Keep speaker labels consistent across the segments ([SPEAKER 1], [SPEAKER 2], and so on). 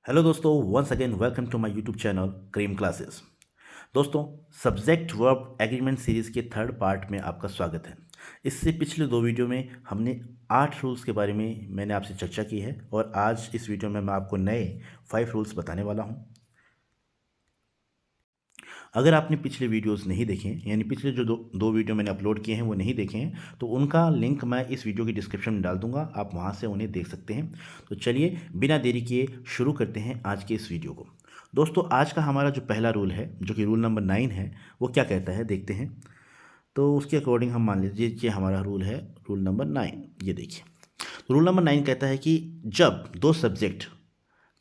[SPEAKER 1] Hello दोस्तों, once again welcome to my YouTube channel Cream Classes. दोस्तों, subject verb agreement series के third part में आपका स्वागत है। इससे पिछले दो वीडियो में हमने 8 रूल्स के बारे में मैंने आपसे चर्चा की है और आज इस वीडियो में मैं आपको नए 5 रूल्स बताने वाला हूं। अगर आपने पिछले वीडियोस नहीं देखे यानी पिछले जो दो वीडियो मैंने अपलोड किए हैं वो नहीं देखे हैं तो उनका लिंक मैं इस वीडियो की डिस्क्रिप्शन में डाल दूंगा, आप वहां से उन्हें देख सकते हैं। तो चलिए बिना देरी किए शुरू करते हैं आज के इस वीडियो को। दोस्तों, आज का हमारा जो पहला रूल है जो कि रूल नंबर 9 है वो क्या कहता है देखते हैं। तो उसके अकॉर्डिंग हम मान लीजिए कि हमारा रूल है रूल नंबर 9। ये देखिए, रूल नंबर 9 कहता है कि जब दो सब्जेक्ट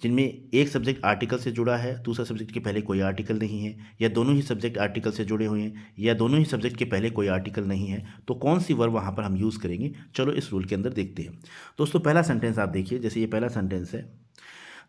[SPEAKER 1] जिनमें एक सब्जेक्ट आर्टिकल से जुड़ा है, दूसरा सब्जेक्ट के पहले कोई आर्टिकल नहीं है, या दोनों ही सब्जेक्ट आर्टिकल से जुड़े हुए हैं, या दोनों ही सब्जेक्ट के पहले कोई आर्टिकल नहीं है, तो कौन सी वर्ब वहाँ पर हम यूज़ करेंगे। चलो इस रूल के अंदर देखते हैं। दोस्तों, पहला सेंटेंस आप देखिए, जैसे ये पहला सेंटेंस है,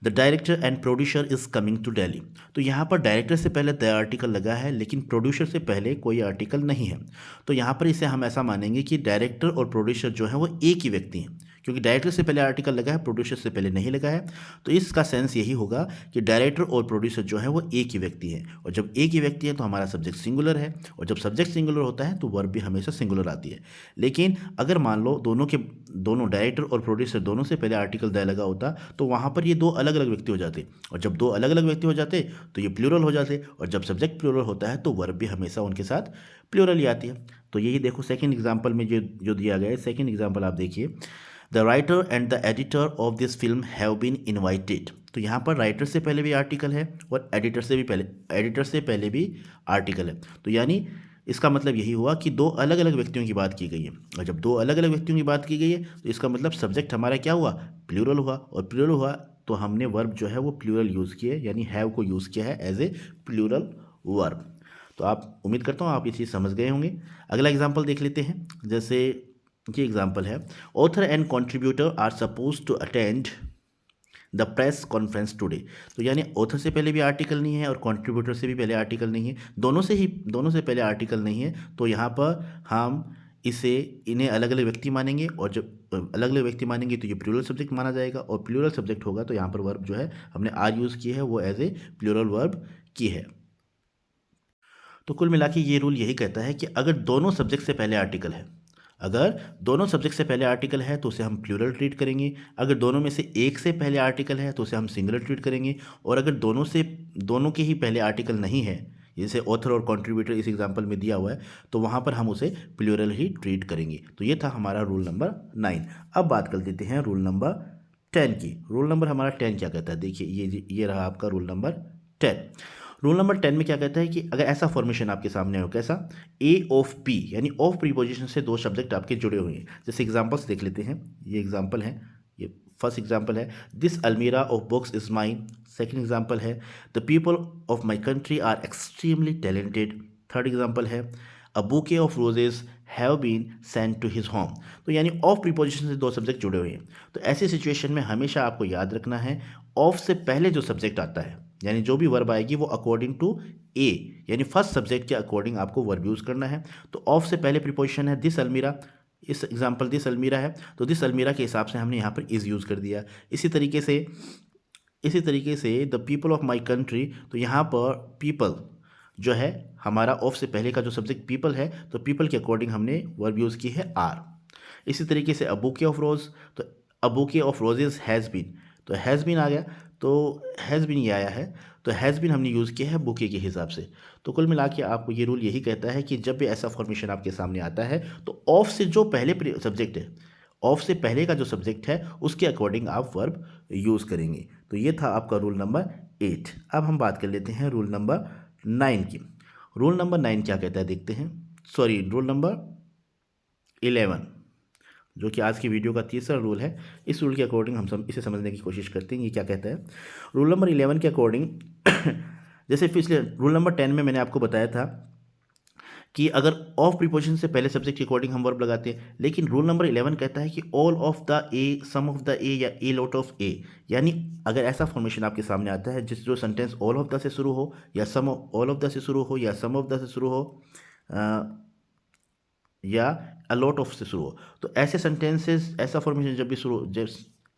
[SPEAKER 1] the director and producer is coming to Delhi. तो यहाँ पर डायरेक्टर से पहले द आर्टिकल लगा है लेकिन प्रोड्यूसर से पहले कोई आर्टिकल नहीं है। तो यहाँ पर इसे हम ऐसा मानेंगे कि डायरेक्टर और प्रोड्यूसर जो है वो एक ही व्यक्ति हैं, क्योंकि डायरेक्टर से पहले आर्टिकल लगा है, प्रोड्यूसर से पहले नहीं लगा है। तो इसका सेंस यही होगा कि डायरेक्टर और प्रोड्यूसर जो है वो एक ही व्यक्ति है, और जब एक ही व्यक्ति है तो हमारा सब्जेक्ट सिंगुलर है, और जब सब्जेक्ट सिंगुलर होता है तो वर्ब भी हमेशा सिंगुलर आती है। लेकिन अगर मान लो दोनों डायरेक्टर और प्रोड्यूसर दोनों से पहले आर्टिकल द लगा होता तो वहाँ पर ये दो अलग अलग व्यक्ति हो जाते, और जब दो अलग अलग व्यक्ति हो जाते तो ये प्लूरल हो जाते, और जब सब्जेक्ट प्लूरल होता है तो वर्ब भी हमेशा उनके साथ प्लूरल ही आती है। तो यही देखो सेकंड एग्जांपल में जो जो दिया गया है, सेकंड एग्जांपल आप देखिए, the writer and the editor of this film have been invited. तो यहाँ पर राइटर से पहले भी आर्टिकल है और एडिटर से पहले भी आर्टिकल है। तो यानी इसका मतलब यही हुआ कि दो अलग अलग व्यक्तियों की बात की गई है, और जब दो अलग अलग व्यक्तियों की बात की गई है तो इसका मतलब सब्जेक्ट हमारा क्या हुआ, प्लूरल हुआ, और प्लूरल हुआ तो हमने वर्ब जो है वो प्लूरल यूज़ किया है, यानी हैव को यूज़ किया है एज ए प्लूरल वर्ब। तो आप उम्मीद करता हूँ आप ये चीज़ समझ गए होंगे। अगला एग्जाम्पल देख लेते हैं, जैसे ये एग्जाम्पल है, author and contributor are suppose to attend the press conference today. तो यानी ऑथर से पहले भी आर्टिकल नहीं है और कंट्रीब्यूटर से भी पहले आर्टिकल नहीं है, दोनों से पहले आर्टिकल नहीं है। तो यहाँ पर हम इन्हें अलग अलग व्यक्ति मानेंगे, और जब अलग अलग व्यक्ति मानेंगे तो ये प्लूरल सब्जेक्ट माना जाएगा, और प्लूरल सब्जेक्ट होगा तो यहाँ पर वर्ब जो है हमने आर यूज़ की है वो एज ए प्लूरल वर्ब की है। तो कुल मिला के ये रूल यही कहता है कि अगर दोनों सब्जेक्ट से पहले आर्टिकल है, अगर दोनों सब्जेक्ट से पहले आर्टिकल है तो उसे हम प्लूरल ट्रीट करेंगे, अगर दोनों में से एक से पहले आर्टिकल है तो उसे हम सिंगुलर ट्रीट करेंगे, और अगर दोनों के ही पहले आर्टिकल नहीं है, जैसे ऑथर और कंट्रीब्यूटर इस एग्जांपल में दिया हुआ है, तो वहाँ पर हम उसे प्लूरल ही ट्रीट करेंगे। तो ये था हमारा रूल नंबर 9। अब बात कर लेते हैं रूल नंबर 10 की। रूल नंबर हमारा 10 क्या कहता है, देखिए ये रहा आपका रूल नंबर 10। रूल नंबर 10 में क्या कहता है कि अगर ऐसा फॉर्मेशन आपके सामने हो, कैसा, ए ऑफ पी, यानी ऑफ प्रीपोजिशन से दो सब्जेक्ट आपके जुड़े हुए हैं। जैसे एग्जांपल्स देख लेते हैं, ये एग्जांपल है, ये फर्स्ट एग्जांपल है, दिस अलमीरा of books is mine. Second example है, the people of my country are extremely talented. Third example है, a bouquet of roses have been sent to his home. तो यानी ऑफ प्रीपोजिशन से दो subject जुड़े हुए हैं। तो ऐसी सिचुएशन में हमेशा आपको याद रखना है, ऑफ से पहले जो सब्जेक्ट आता है, यानी जो भी वर्ब आएगी वो अकॉर्डिंग टू ए, यानी फर्स्ट सब्जेक्ट के अकॉर्डिंग आपको वर्ब यूज़ करना है। तो ऑफ से पहले प्रीपोजिशन है दिस अलमीरा, इस एग्जांपल दिस अलमीरा है तो दिस अलमीरा के हिसाब से हमने यहाँ पर इज़ यूज़ कर दिया। इसी तरीके से the people of my country, तो यहाँ पर पीपल जो है हमारा ऑफ से पहले का जो सब्जेक्ट पीपल है, तो पीपल के अकॉर्डिंग हमने वर्ब यूज़ की है आर। इसी तरीके से अ बुके ऑफ रोज, तो a bouquet of roses has been, तो हैज़ बीन आ गया, तो हैज़ बीन ये आया है, तो हैज़ बीन हमने यूज़ किया है बुके के हिसाब से। तो कुल मिला के आपको ये रूल यही कहता है कि जब भी ऐसा फॉर्मेशन आपके सामने आता है तो ऑफ से जो पहले सब्जेक्ट है, ऑफ से पहले का जो सब्जेक्ट है उसके अकॉर्डिंग आप वर्ब यूज़ करेंगे। तो ये था आपका रूल नंबर 8। अब हम बात कर लेते हैं रूल नंबर 9 की। रूल नंबर 9 क्या कहता है देखते हैं, सॉरी रूल नंबर 11, जो कि आज की वीडियो का तीसरा रूल है। इस रूल के अकॉर्डिंग हम इसे समझने की कोशिश करते हैं, ये क्या कहता है। रूल नंबर 11 के अकॉर्डिंग जैसे पिछले रूल नंबर 10 में मैंने आपको बताया था कि अगर ऑफ प्रीपोजिशन से पहले सब्जेक्ट के अकॉर्डिंग हम वर्ब लगाते हैं, लेकिन रूल नंबर 11 कहता है कि all of the a, some of the a, या ए लॉट ऑफ ए। यानी अगर ऐसा फॉर्मेशन आपके सामने आता है जो सेंटेंस ऑल ऑफ द से शुरू हो, या सम ऑल ऑफ द से शुरू हो, या सम ऑफ द से शुरू हो, या अ लॉट ऑफ से शुरू हो, तो ऐसे सेंटेंसेस, ऐसा फॉर्मेशन जब भी शुरू जब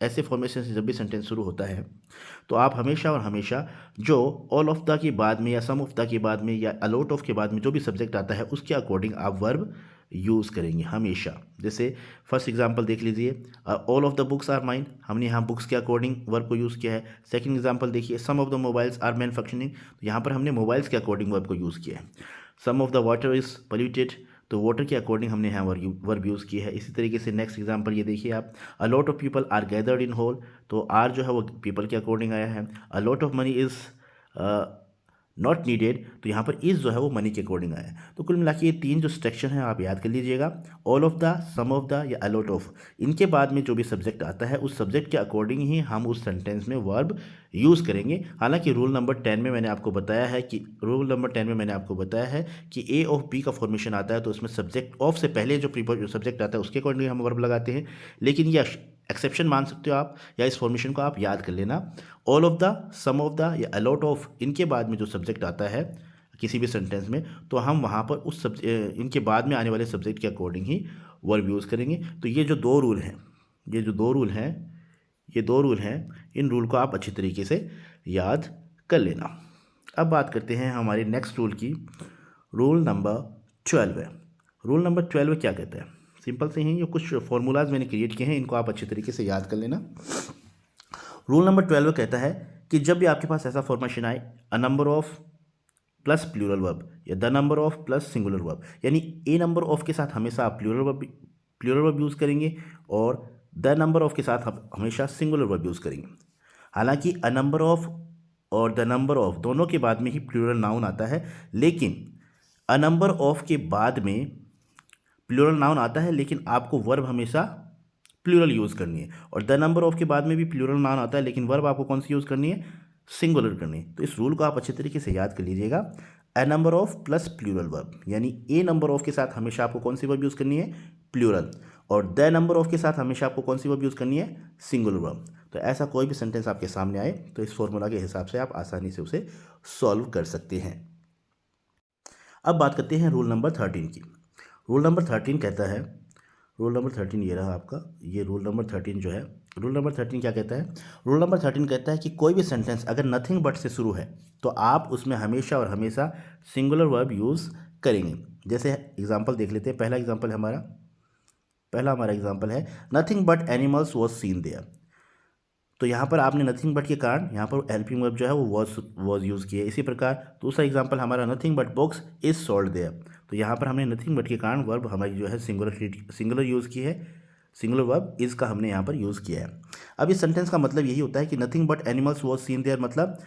[SPEAKER 1] ऐसे फॉर्मेशन से जब भी सेंटेंस शुरू होता है तो आप हमेशा और हमेशा जो ऑल ऑफ द के बाद में या सम ऑफ द के बाद में या अ लॉट ऑफ के बाद में जो भी सब्जेक्ट आता है उसके अकॉर्डिंग आप वर्ब यूज़ करेंगे हमेशा। जैसे फर्स्ट एग्जांपल देख लीजिए, all of the books are mine, हमने यहाँ बुक्स के अकॉर्डिंग वर्ब को यूज़ किया है। सेकंड एग्जांपल देखिए, some of the mobiles are manufacturing, तो यहाँ पर हमने मोबाइल्स के अकॉर्डिंग वर्ब को यूज़ किया है। Some of the water is polluted, तो वाटर के अकॉर्डिंग हमने यहाँ वर्ब यूज़ किया है। इसी तरीके से नेक्स्ट एग्जांपल ये देखिए आप, a lot of people are gathered in hall, तो आर जो है वो पीपल के अकॉर्डिंग आया है। A lot of money is not needed, तो यहाँ पर इज़ जो है वो मनी के अकॉर्डिंग आया है। तो कुल मिला के ये तीन जो स्ट्रक्चर हैं आप याद कर लीजिएगा, all of the, some of the या अ लॉट ऑफ, इनके बाद में जो भी सब्जेक्ट आता है उस सब्जेक्ट के अकॉर्डिंग ही हम उस सेंटेंस में वर्ब यूज़ करेंगे। हालांकि रूल नंबर 10 में मैंने आपको बताया है कि ए ऑफ बी का फॉर्मेशन आता है तो उसमें सब्जेक्ट ऑफ से पहले जो सब्जेक्ट आता है उसके अकॉर्डिंग हम वर्ब लगाते हैं। लेकिन ये एक्सेप्शन मान सकते हो आप, या इस फॉर्मेशन को आप याद कर लेना, all of the, some of the या अ लॉट ऑफ, इनके बाद में जो सब्जेक्ट आता है किसी भी सेंटेंस में तो हम वहाँ पर इनके बाद में आने वाले सब्जेक्ट के अकॉर्डिंग ही वर्ब यूज़ करेंगे। तो ये जो दो रूल हैं, इन रूल को आप अच्छी तरीके से याद कर लेना। अब बात करते हैं हमारे नेक्स्ट रूल की। रूल नंबर 12 है। रूल नंबर 12 क्या कहता है? सिंपल से ही ये कुछ फॉर्मूलाज मैंने क्रिएट किए हैं, इनको आप अच्छे तरीके से याद कर लेना। रूल नंबर 12 कहता है कि जब भी आपके पास ऐसा फॉर्मेशन आए, a number of plus plural verb या the number of plus singular verb, यानी ए नंबर ऑफ के साथ हमेशा आप प्लूरल वर्ब यूज़ करेंगे और द नंबर ऑफ के साथ आप हमेशा सिंगुलर वर्ब यूज़ करेंगे। हालांकि अ नंबर ऑफ और द नंबर ऑफ दोनों के बाद में ही प्लूरल नाउन आता है, लेकिन अ नंबर ऑफ के बाद में प्लूरल नाउन आता है लेकिन आपको वर्ब हमेशा प्लूरल यूज़ करनी है, और द नंबर ऑफ के बाद में भी प्लूरल नाउन आता है लेकिन वर्ब आपको कौन सी यूज़ करनी है? सिंगुलर करनी है। तो इस रूल को आप अच्छे तरीके से याद कर लीजिएगा, a number of plus plural verb, यानी ए नंबर ऑफ के साथ हमेशा आपको कौन सी वर्ब यूज़ करनी है? प्लूरल, और द नंबर ऑफ के साथ हमेशा आपको कौन सी वर्ब यूज़ करनी है? Singular verb. तो ऐसा कोई भी सेंटेंस आपके सामने आए तो इस फॉर्मूला के हिसाब से आप आसानी से उसे सॉल्व कर सकते हैं। अब बात करते हैं रूल नंबर 13 की। रूल नंबर 13 कहता है, रूल नंबर 13 ये रहा आपका, ये रूल नंबर 13 जो है, रूल नंबर 13 क्या कहता है? रूल नंबर 13 कहता है कि कोई भी सेंटेंस अगर नथिंग बट से शुरू है तो आप उसमें हमेशा और हमेशा सिंगुलर वर्ब यूज़ करेंगे। जैसे एग्जांपल देख लेते हैं। पहला हमारा एग्जांपल है, nothing but animals was seen there. तो यहाँ पर आपने नथिंग बट के कारण यहाँ पर हेल्पिंग वर्ब जो है वो वॉज यूज़ किया है। इसी प्रकार दूसरा एग्जांपल हमारा, nothing but books is sold there. तो यहाँ पर हमने नथिंग बट के कारण वर्ब हमारी जो है सिंगुलर यूज़ की है, सिंगुलर वर्ब इज़ का हमने यहाँ पर यूज़ किया है। अब इस सेंटेंस का मतलब यही होता है कि nothing but animals was seen there, मतलब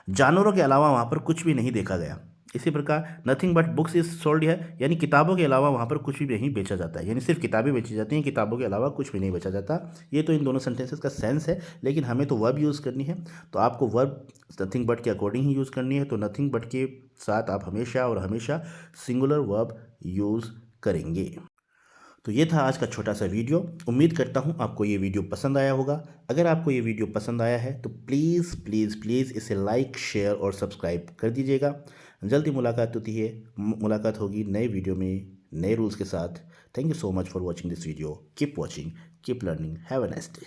[SPEAKER 1] जानवरों के अलावा वहाँ पर कुछ भी नहीं देखा गया। इसी प्रकार nothing but books is sold है, यानी किताबों के अलावा वहाँ पर कुछ भी नहीं बेचा जाता है, यानी सिर्फ किताबें बेची जाती हैं, किताबों के अलावा कुछ भी नहीं बेचा जाता। ये तो इन दोनों सेंटेंसेस का सेंस है, लेकिन हमें तो वर्ब यूज़ करनी है, तो आपको वर्ब नथिंग बट के अकॉर्डिंग ही यूज़ करनी है। तो नथिंग बट के साथ आप हमेशा और हमेशा सिंगुलर वर्ब यूज़ करेंगे। तो ये था आज का छोटा सा वीडियो। उम्मीद करता हूँ आपको ये वीडियो पसंद आया होगा। अगर आपको ये वीडियो पसंद आया है तो प्लीज़ प्लीज़ प्लीज़ इसे लाइक, शेयर और सब्सक्राइब कर दीजिएगा। जल्दी मुलाकात होगी नए वीडियो में नए रूल्स के साथ। Thank you so much for watching this video. Keep watching, keep learning, have a nice day.